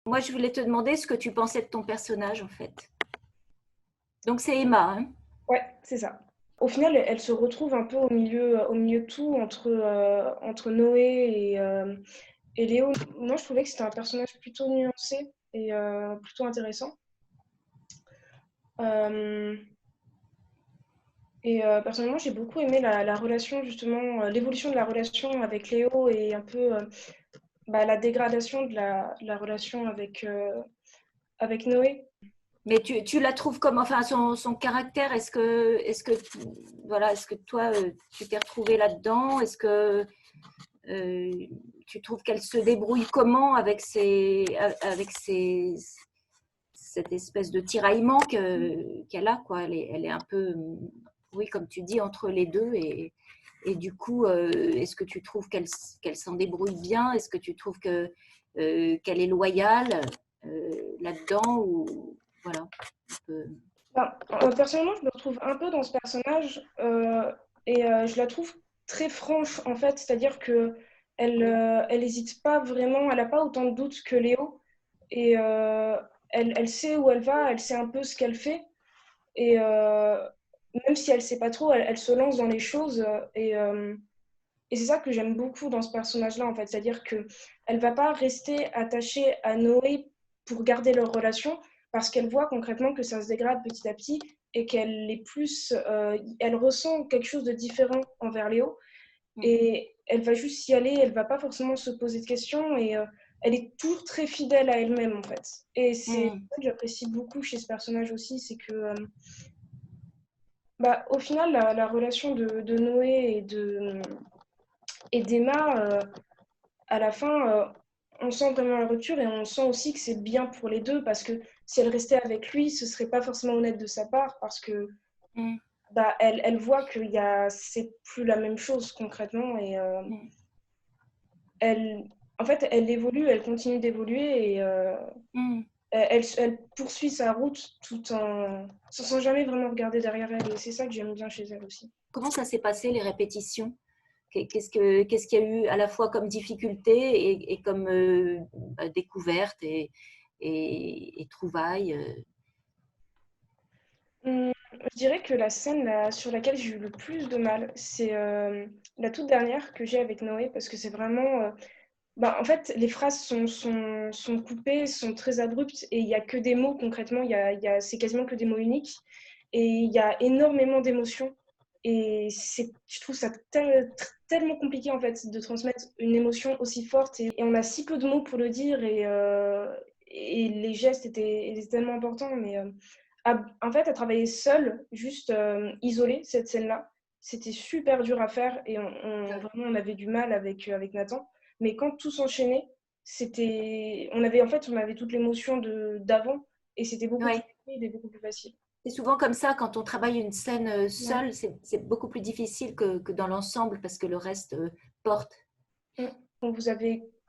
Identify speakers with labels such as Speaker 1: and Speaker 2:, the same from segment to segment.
Speaker 1: Moi, je voulais te demander ce que tu pensais de ton personnage, en fait. Donc, c'est Emma, hein?
Speaker 2: Ouais, c'est ça. Au final, elle se retrouve un peu au milieu de tout entre Noé et Léo. Moi, je trouvais que c'était un personnage plutôt nuancé et plutôt intéressant. Euh, Personnellement, j'ai beaucoup aimé la relation, justement, l'évolution de la relation avec Léo et un peu la dégradation de la relation avec Noé.
Speaker 1: Mais tu la trouves comment, enfin, son caractère, voilà, est-ce que toi, tu t'es retrouvée là-dedans? Est-ce que tu trouves qu'elle se débrouille comment avec cette espèce de tiraillement qu'elle a, quoi. Elle est un peu, oui, comme tu dis, entre les deux. Et du coup, est-ce que tu trouves qu'elle s'en débrouille bien? Est-ce que tu trouves qu'elle est loyale là-dedans ou voilà, un peu.
Speaker 2: Personnellement, je me retrouve un peu dans ce personnage je la trouve très franche en fait, c'est-à-dire que elle hésite pas vraiment, elle n'a pas autant de doutes que Léo et elle sait où elle va, elle sait un peu ce qu'elle fait et même si elle sait pas trop, elle se lance dans les choses et c'est ça que j'aime beaucoup dans ce personnage-là en fait, c'est-à-dire que elle va pas rester attachée à Noé pour garder leur relation parce qu'elle voit concrètement que ça se dégrade petit à petit et qu'elle est plus, elle ressent quelque chose de différent envers Léo et elle va juste y aller, elle va pas forcément se poser de questions et elle est toujours très fidèle à elle-même en fait. Et c'est
Speaker 1: Mm.
Speaker 2: ça que j'apprécie beaucoup chez ce personnage aussi, c'est que au final la relation de Noé et d'Emma, à la fin, on sent vraiment la rupture et on sent aussi que c'est bien pour les deux parce que si elle restait avec lui, ce serait pas forcément honnête de sa part parce que
Speaker 1: Mm.
Speaker 2: elle voit que c'est plus la même chose concrètement et
Speaker 1: Mm.
Speaker 2: elle, en fait, elle évolue, elle continue d'évoluer et
Speaker 1: Mm.
Speaker 2: elle poursuit sa route tout en sans jamais vraiment regarder derrière elle et c'est ça que j'aime bien chez elle aussi.
Speaker 1: Comment ça s'est passé les répétitions? Qu'est-ce qu'il y a eu à la fois comme difficulté et comme découverte et trouvailles?
Speaker 2: Je dirais que la scène sur laquelle j'ai eu le plus de mal, c'est la toute dernière que j'ai avec Noé, parce que c'est vraiment... en fait, les phrases sont coupées, sont très abruptes, et il n'y a que des mots concrètement, c'est quasiment que des mots uniques, et il y a énormément d'émotions. Et je trouve ça tellement compliqué en fait de transmettre une émotion aussi forte, et on a si peu de mots pour le dire, et les gestes étaient tellement importants, mais en fait, à travailler seule, juste isolée, cette scène-là, c'était super dur à faire et vraiment, on avait du mal avec Nathan. Mais quand tout s'enchaînait, on avait toute l'émotion d'avant et c'était beaucoup plus
Speaker 1: Ouais.
Speaker 2: fluide et beaucoup plus facile.
Speaker 1: C'est souvent comme ça, quand on travaille une scène
Speaker 2: Ouais.
Speaker 1: seule, c'est beaucoup plus difficile que dans l'ensemble parce que le reste porte.
Speaker 2: Mm. Donc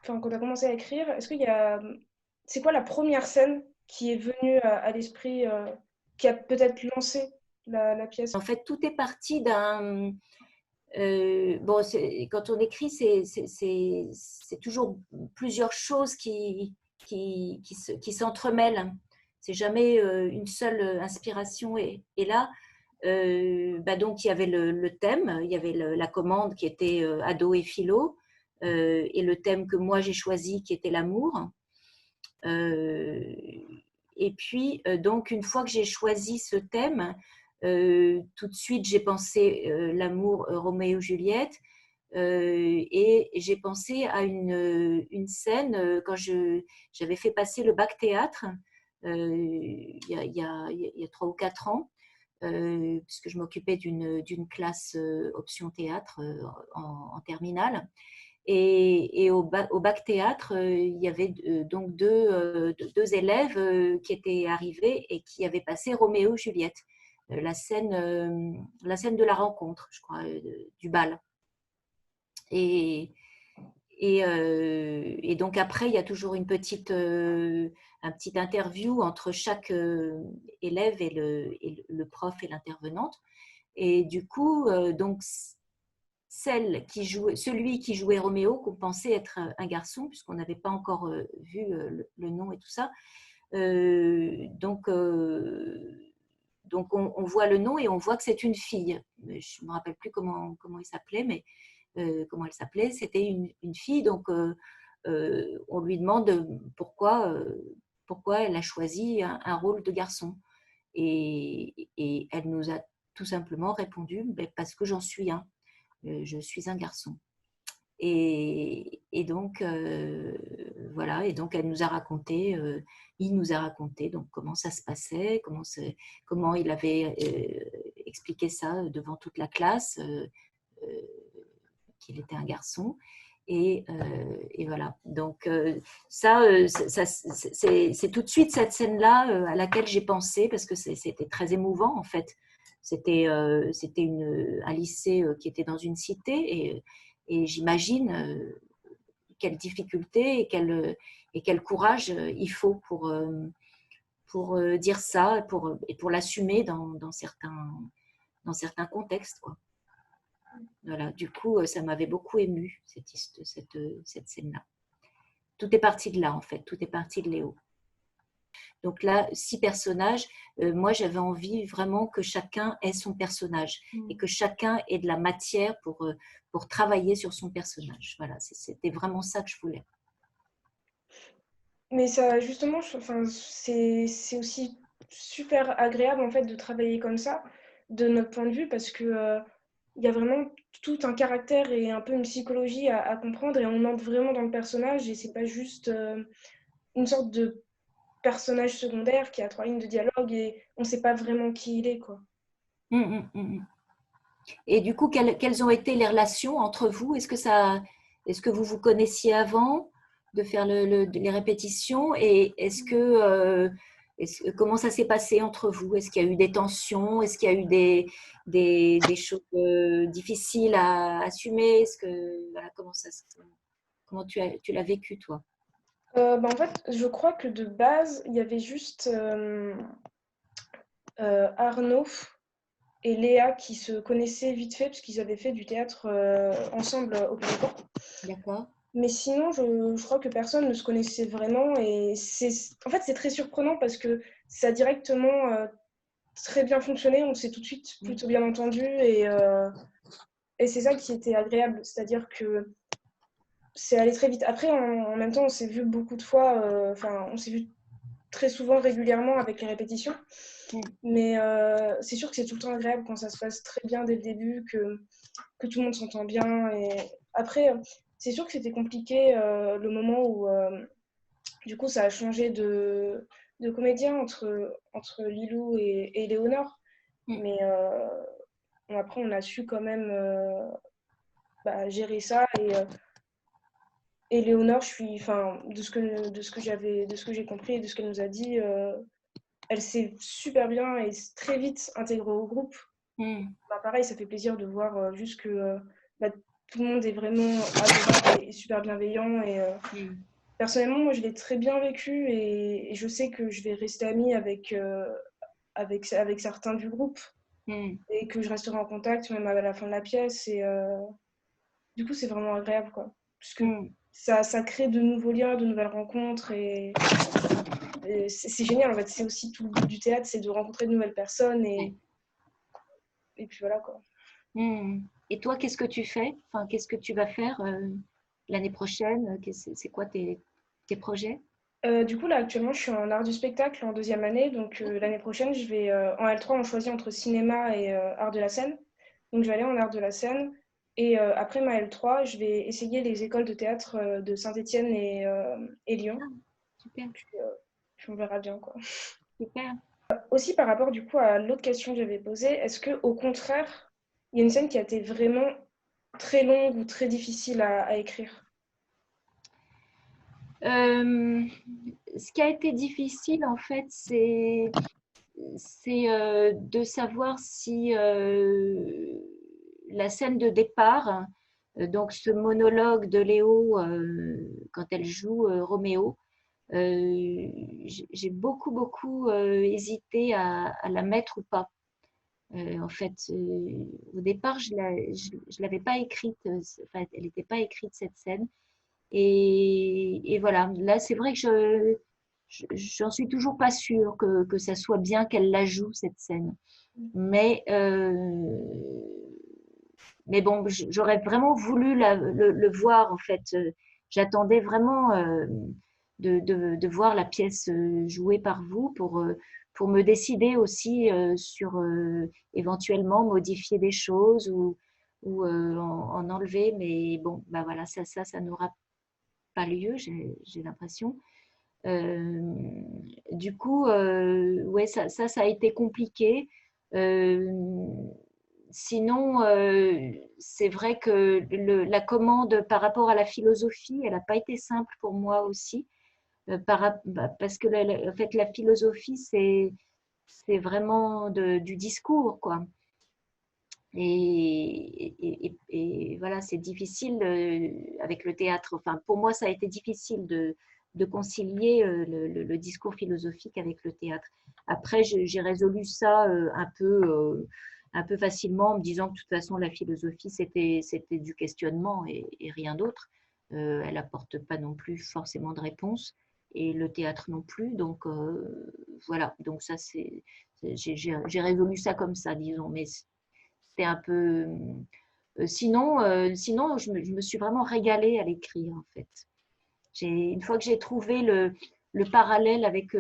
Speaker 2: quand tu as commencé à écrire, c'est quoi la première scène qui est venue à l'esprit, qui a peut-être lancé la pièce?
Speaker 1: En fait, tout est parti d'un. Bon, quand on écrit, c'est toujours plusieurs choses qui s'entremêlent. C'est jamais une seule inspiration. Et là, donc il y avait le thème, il y avait la commande qui était ado et philo, et le thème que moi j'ai choisi qui était l'amour. Euh, et puis, donc, une fois que j'ai choisi ce thème, tout de suite, j'ai pensé l'amour Roméo-Juliette. Et j'ai pensé à une scène quand j'avais fait passer le bac théâtre il y a 3 ou 4 ans, puisque je m'occupais d'une classe option théâtre en terminale. Et au bac théâtre, il y avait donc deux élèves qui étaient arrivés et qui avaient passé Roméo et Juliette, la scène de la rencontre, je crois, du bal. Et, et donc après, il y a toujours un petit interview entre chaque élève et le prof et l'intervenante. Et du coup, donc celui qui jouait Roméo, qu'on pensait être un garçon, puisqu'on n'avait pas encore vu le nom et tout ça. Donc on voit le nom et on voit que c'est une fille. Je ne me rappelle plus comment il s'appelait, mais comment elle s'appelait. C'était une fille, donc on lui demande pourquoi elle a choisi un rôle de garçon. Et elle nous a tout simplement répondu parce que j'en suis un. Je suis un garçon. Et donc, voilà, et donc elle nous a raconté, il nous a raconté donc, comment ça se passait, comment il avait expliqué ça devant toute la classe, qu'il était un garçon. Et voilà. Donc, c'est tout de suite cette scène-là à laquelle j'ai pensé parce que c'était très émouvant en fait. C'était un lycée qui était dans une cité et j'imagine quelle difficulté et quel courage il faut pour dire ça et pour l'assumer dans certains contextes, quoi. Voilà, du coup, ça m'avait beaucoup émue, cette scène-là. Tout est parti de là, en fait. Tout est parti de Léo. Donc là, 6 personnages. Moi, j'avais envie vraiment que chacun ait son personnage et que chacun ait de la matière pour travailler sur son personnage. Voilà, c'était vraiment ça que je voulais.
Speaker 2: Mais ça, justement, c'est aussi super agréable en fait de travailler comme ça, de notre point de vue, parce que il y a vraiment tout un caractère et un peu une psychologie à comprendre et on entre vraiment dans le personnage et c'est pas juste une sorte de personnage secondaire qui a 3 lignes de dialogue et on sait pas vraiment qui il est, quoi.
Speaker 1: Et du coup, quelles ont été les relations entre vous? Est-ce que vous vous connaissiez avant de faire les répétitions et comment ça s'est passé entre vous? Est-ce qu'il y a eu des tensions? Est-ce qu'il y a eu des choses difficiles à assumer? Voilà, comment tu l'as vécu, toi?
Speaker 2: En fait, je crois que de base, il y avait juste Arnaud et Léa qui se connaissaient vite fait parce qu'ils avaient fait du théâtre ensemble au Périgord.
Speaker 1: D'accord.
Speaker 2: Mais sinon, je crois que personne ne se connaissait vraiment et en fait, c'est très surprenant parce que ça a directement très bien fonctionné. On s'est tout de suite plutôt bien entendu et c'est ça qui était agréable. C'est-à-dire que c'est allé très vite. Après, en même temps, on s'est vu beaucoup de fois, on s'est vu très souvent, régulièrement avec les répétitions. Mais c'est sûr que c'est tout le temps agréable quand ça se passe très bien dès le début, que tout le monde s'entend bien. Et après, c'est sûr que c'était compliqué le moment où, du coup, ça a changé de comédien entre Lilou et Léonore. Mais après, on a su quand même gérer ça. Et Léonore, de ce que j'ai compris et de ce qu'elle nous a dit, elle s'est super bien et très vite intégrée au groupe. Pareil, ça fait plaisir de voir juste que tout le monde est vraiment adorable et super bienveillant. Et personnellement, moi, je l'ai très bien vécu et je sais que je vais rester amie avec certains du groupe et que je resterai en contact même à la fin de la pièce. Et du coup, c'est vraiment agréable, quoi. Parce que ça crée de nouveaux liens, de nouvelles rencontres et c'est génial, en fait. C'est aussi tout le but du théâtre, c'est de rencontrer de nouvelles personnes et puis voilà, quoi.
Speaker 1: Et toi, qu'est-ce que tu fais? Enfin, qu'est-ce que tu vas faire l'année prochaine? C'est quoi tes projets?
Speaker 2: Du coup, là, actuellement, je suis en art du spectacle en 2e année. Donc, l'année prochaine, je vais en L3, on choisit entre cinéma et art de la scène. Donc, je vais aller en art de la scène. Et après ma L3, je vais essayer les écoles de théâtre de Saint-Étienne et Lyon.
Speaker 1: Ah, super,
Speaker 2: Puis on verra bien, quoi.
Speaker 1: super.
Speaker 2: Aussi, par rapport, du coup, à l'autre question que j'avais posée, est-ce qu'au contraire, il y a une scène qui a été vraiment très longue ou très difficile à écrire?
Speaker 1: Ce qui a été difficile, en fait, c'est de savoir si la scène de départ, donc ce monologue de Léo quand elle joue Roméo, j'ai beaucoup hésité à la mettre ou pas. En fait, au départ, je l'avais pas écrite, enfin, elle n'était pas écrite cette scène. Et voilà, là, c'est vrai que j'en suis toujours pas sûre que ça soit bien qu'elle la joue, cette scène. Mais, mais bon, j'aurais vraiment voulu le voir, en fait. J'attendais vraiment de voir la pièce jouée par vous pour me décider aussi sur éventuellement modifier des choses ou en enlever. Mais bon, bah voilà, ça n'aura pas lieu, j'ai l'impression. Euh, du coup, ouais, ça a été compliqué. Euh, Sinon, c'est vrai que la commande par rapport à la philosophie, elle n'a pas été simple pour moi aussi, parce que en fait, la philosophie, c'est vraiment du discours, quoi. Et voilà, c'est difficile avec le théâtre. Enfin, pour moi, ça a été difficile de concilier le discours philosophique avec le théâtre. Après, j'ai résolu ça un peu facilement en me disant que de toute façon, la philosophie, c'était du questionnement et rien d'autre. Elle apporte pas non plus forcément de réponse et le théâtre non plus. Donc, voilà. Donc, ça, j'ai résolu ça comme ça, disons. Mais c'était un peu. Sinon je me suis vraiment régalée à l'écrire, en fait. Une fois que j'ai trouvé le parallèle avec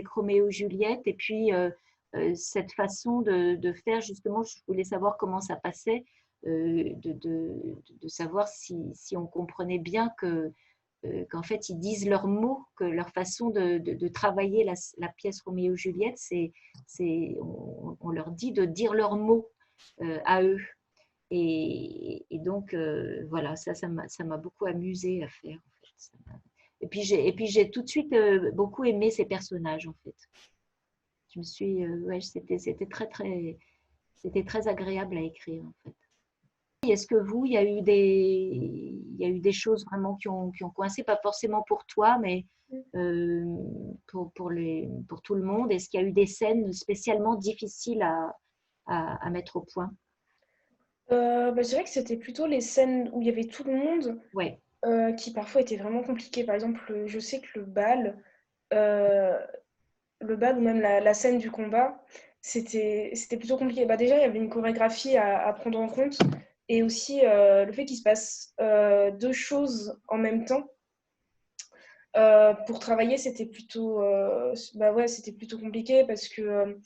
Speaker 1: Roméo et Juliette, et puis cette façon de faire, justement, je voulais savoir comment ça passait, de savoir si on comprenait bien qu'en fait, ils disent leurs mots, que leur façon de travailler la pièce Roméo et Juliette, on leur dit de dire leurs mots à eux. Et donc, voilà, ça m'a beaucoup amusé à faire, en fait. Et puis j'ai tout de suite beaucoup aimé ces personnages, en fait. Ouais, c'était très agréable à écrire, en fait. Est-ce que vous, il y a eu des choses vraiment qui ont coincé, pas forcément pour toi, mais euh, pour tout le monde? Est-ce qu'il y a eu des scènes spécialement difficiles à mettre au point?
Speaker 2: Bah, je dirais que c'était plutôt les scènes où il y avait tout le monde
Speaker 1: Ouais.
Speaker 2: qui parfois étaient vraiment compliquées. Par exemple, je sais que euh, le bal ou même la scène du combat, c'était plutôt compliqué. Bah, déjà, il y avait une chorégraphie à prendre en compte et aussi le fait qu'il se passe deux choses en même temps. Pour travailler, bah ouais, c'était plutôt compliqué parce que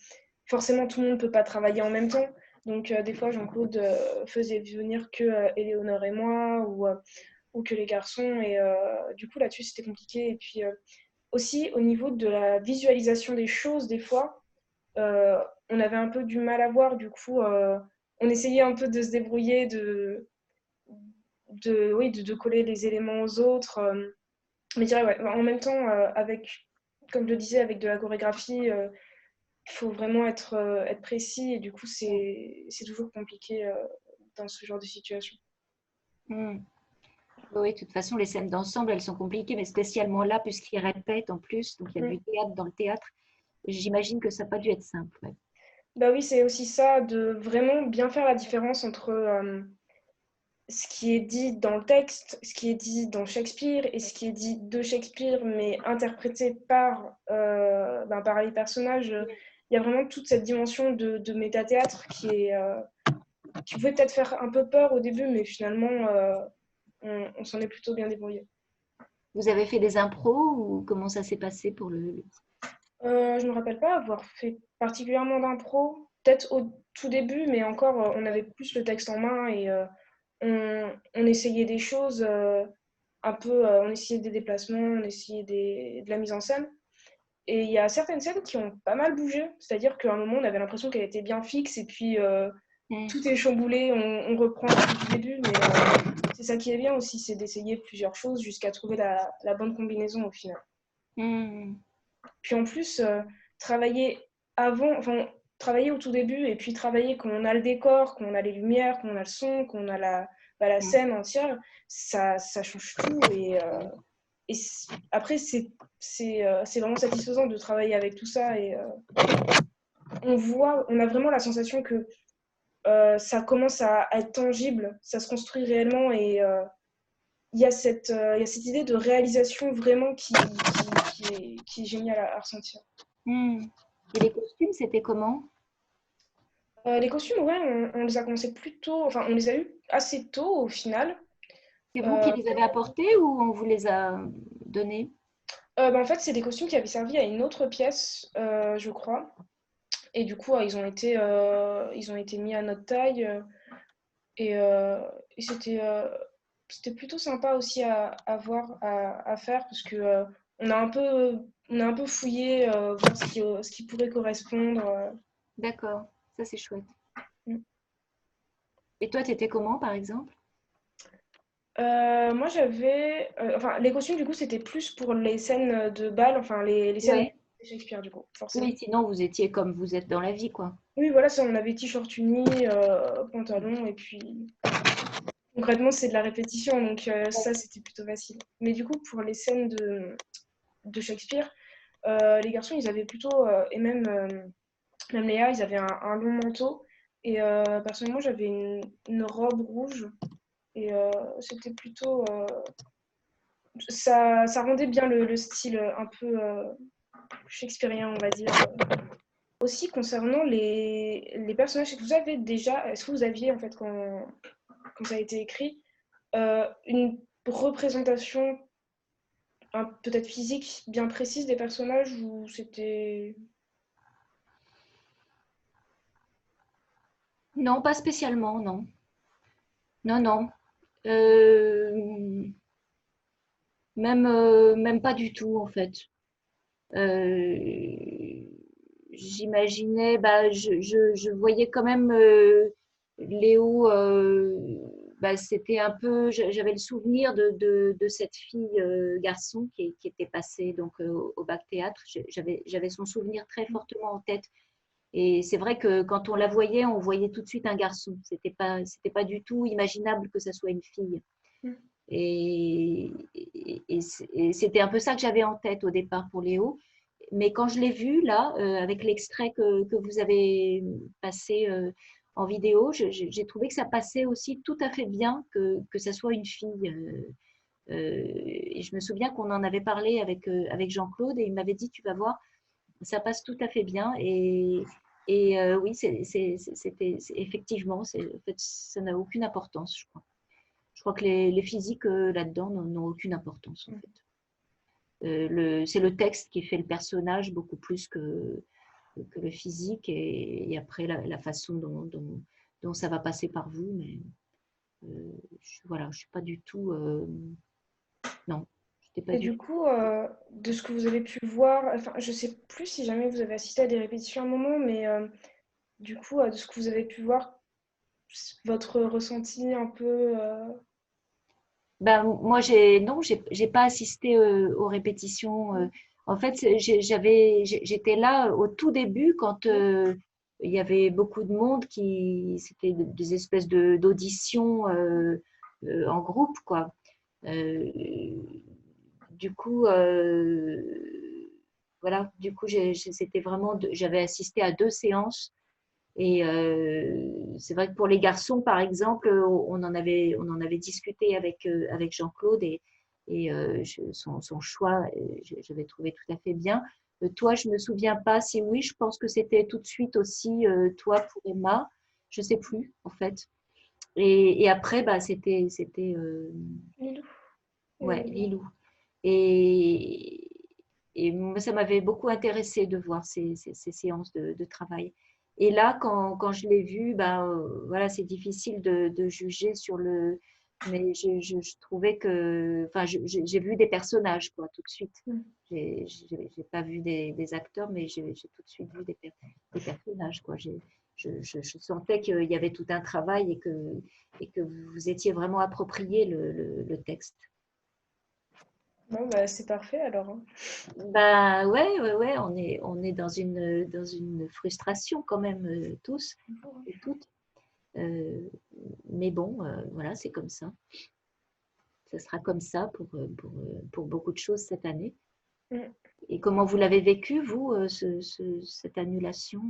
Speaker 2: forcément, tout le monde ne peut pas travailler en même temps. Donc, des fois, Jean-Claude faisait venir que Éléonore et moi ou que les garçons. Et du coup, là-dessus, c'était compliqué. Et puis, aussi, au niveau de la visualisation des choses, des fois, euh, on avait un peu du mal à voir. Du coup, on essayait un peu de se débrouiller, oui, de coller les éléments aux autres. Mais je dirais, ouais, en même temps, comme je le disais, avec de la chorégraphie, il faut vraiment être précis. Et du coup, c'est toujours compliqué dans ce genre de situation.
Speaker 1: Hmm. Oui, de toute façon, les scènes d'ensemble, elles sont compliquées, mais spécialement là, puisqu'ils répètent en plus, donc il y a
Speaker 2: Mm.
Speaker 1: du théâtre dans le théâtre. J'imagine que ça n'a pas dû être simple. Ouais.
Speaker 2: Bah oui, c'est aussi ça, de vraiment bien faire la différence entre ce qui est dit dans le texte, ce qui est dit dans Shakespeare et ce qui est dit de Shakespeare, mais interprété par les personnages. Il y a vraiment toute cette dimension de métathéâtre qui pouvait peut-être faire un peu peur au début, mais finalement, on s'en est plutôt bien débrouillé.
Speaker 1: Vous avez fait des impros ou comment ça s'est passé pour
Speaker 2: Je ne me rappelle pas avoir fait particulièrement d'impro, peut-être au tout début, mais encore, on avait plus le texte en main et on essayait des choses on essayait des déplacements, on essayait de la mise en scène. Et il y a certaines scènes qui ont pas mal bougé, c'est-à-dire qu'à un moment, on avait l'impression qu'elle était bien fixe et puis tout est chamboulé, on reprend du début, mais c'est ça qui est bien aussi, c'est d'essayer plusieurs choses jusqu'à trouver la bonne combinaison au final.
Speaker 1: Hmm.
Speaker 2: Puis en plus, travailler travailler au tout début et puis travailler quand on a le décor, quand on a les lumières, quand on a le son, quand on a la
Speaker 1: Hmm.
Speaker 2: scène entière, ça change tout. Après, c'est vraiment satisfaisant de travailler avec tout ça. Et on a vraiment la sensation que ça commence à être tangible, ça se construit réellement et il y a cette idée de réalisation vraiment qui est géniale à ressentir.
Speaker 1: Et les costumes, c'était comment?
Speaker 2: Les costumes, ouais, on les a commencé plus tôt, enfin, on les a eu assez tôt au final.
Speaker 1: C'est vous qui
Speaker 2: Euh,
Speaker 1: les avez apportés ou on vous les a donnés?
Speaker 2: En fait, c'est des costumes qui avaient servi à une autre pièce, je crois. Et du coup, ils ont été mis à notre taille. Et, euh, et c'était plutôt sympa aussi à voir, à faire, parce que on a un peu fouillé, voir ce qui pourrait correspondre.
Speaker 1: D'accord, ça c'est chouette.
Speaker 2: Mm.
Speaker 1: Et toi, tu étais comment, par exemple?
Speaker 2: Moi, enfin, les costumes, du coup, c'était plus pour les scènes de bal, enfin, les scènes
Speaker 1: Ouais.
Speaker 2: de Shakespeare, du coup, forcément.
Speaker 1: Oui, sinon vous étiez comme vous êtes dans la vie, quoi.
Speaker 2: Oui, voilà, ça, on avait t-shirt uni, pantalon, et puis concrètement, c'est de la répétition, donc ça, c'était plutôt facile. Mais du coup, pour les scènes de Shakespeare, les garçons, ils avaient plutôt, même Léa, ils avaient un long manteau. Et personnellement, j'avais une robe rouge. Et c'était plutôt. Ça rendait bien le style un peu shakespearien, on va dire. Aussi, concernant les personnages, est-ce que vous aviez, en fait, quand ça a été écrit, une représentation peut-être physique bien précise des personnages ou c'était.
Speaker 1: Non, pas spécialement, non. Non, non. Euh, même pas du tout, en fait. Euh, J'imaginais, bah, je voyais quand même Léo, bah, c'était un peu, j'avais le souvenir de cette fille garçon qui était passée donc, au bac théâtre. J'avais son souvenir très fortement en tête. Et c'est vrai que quand on la voyait, on voyait tout de suite un garçon. C'était pas du tout imaginable que ça soit une fille. Et c'était un peu ça que j'avais en tête au départ pour Léo. Mais quand je l'ai vu là, avec l'extrait que vous avez passé en vidéo, j'ai trouvé que ça passait aussi tout à fait bien que ça soit une fille. Et je me souviens qu'on en avait parlé avec Jean-Claude et il m'avait dit, tu vas voir, ça passe tout à fait bien. Et oui, effectivement, en fait, ça n'a aucune importance, je crois. Je crois que les physiques là-dedans n'ont aucune importance, en fait. C'est le texte qui fait le personnage beaucoup plus que le physique et après la façon dont ça va passer par vous. Mais voilà, je suis pas du tout. Non, je n'étais pas
Speaker 2: Et
Speaker 1: du
Speaker 2: du
Speaker 1: tout.
Speaker 2: coup, de ce que vous avez pu voir, enfin, je sais plus si jamais vous avez assisté à des répétitions à un moment, mais du coup, de ce que vous avez pu voir, votre ressenti un peu.
Speaker 1: Ben, moi, non, j'ai pas assisté aux répétitions. En fait, j'étais là au tout début quand il y avait beaucoup de monde c'était des espèces d'auditions en groupe, quoi. Euh, du coup, voilà, du coup, c'était vraiment, j'avais assisté à 2 séances. Et c'est vrai que pour les garçons, par exemple, on en avait discuté avec Jean-Claude et son choix, j'avais trouvé tout à fait bien. Toi, je me souviens pas si oui, je pense que c'était tout de suite aussi toi pour Emma, je sais plus en fait. Et après, bah, c'était
Speaker 2: Lilou.
Speaker 1: ouais,
Speaker 2: Et-
Speaker 1: Lilou. Et, et moi, ça m'avait beaucoup intéressé de voir ces séances de travail. Et là, quand je l'ai vu, ben, voilà, c'est difficile de juger sur le. Mais je trouvais que. Enfin, j'ai vu des personnages, quoi, tout de suite. J'ai pas vu des acteurs, mais j'ai tout de suite vu des personnages, quoi. Je sentais qu'il y avait tout un travail et que vous étiez vraiment approprié le texte.
Speaker 2: Bon, bah, c'est parfait alors, hein.
Speaker 1: Bah ouais, ouais, ouais, on est dans une frustration quand même, tous et toutes. Euh, mais bon, voilà, c'est comme ça. Ça sera comme ça pour beaucoup de choses cette année.
Speaker 2: Mm.
Speaker 1: Et comment vous l'avez vécu, vous, cette annulation?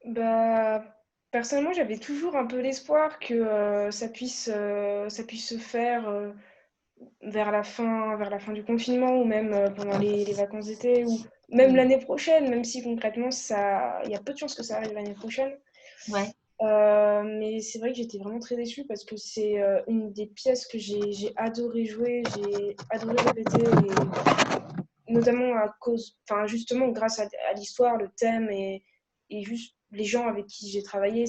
Speaker 2: Bah, personnellement, j'avais toujours un peu l'espoir que ça puisse se faire vers la fin du confinement ou même pendant les vacances d'été ou même
Speaker 1: Mm.
Speaker 2: l'année prochaine, même si concrètement, il y a peu de chances que ça arrive l'année prochaine.
Speaker 1: Ouais.
Speaker 2: Mais c'est vrai que j'étais vraiment très déçue parce que c'est une des pièces que j'ai adoré jouer, j'ai adoré répéter, et notamment à cause, enfin justement grâce à l'histoire, le thème et juste les gens avec qui j'ai travaillé,
Speaker 1: Mm.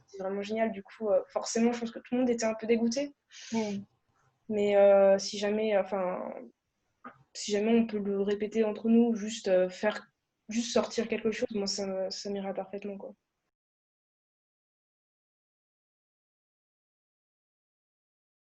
Speaker 2: c'est vraiment génial. Du coup, forcément, je pense que tout le monde était un peu dégoûté.
Speaker 1: Mm.
Speaker 2: Mais si jamais on peut le répéter entre nous, juste sortir quelque chose, moi ça m'ira parfaitement quoi.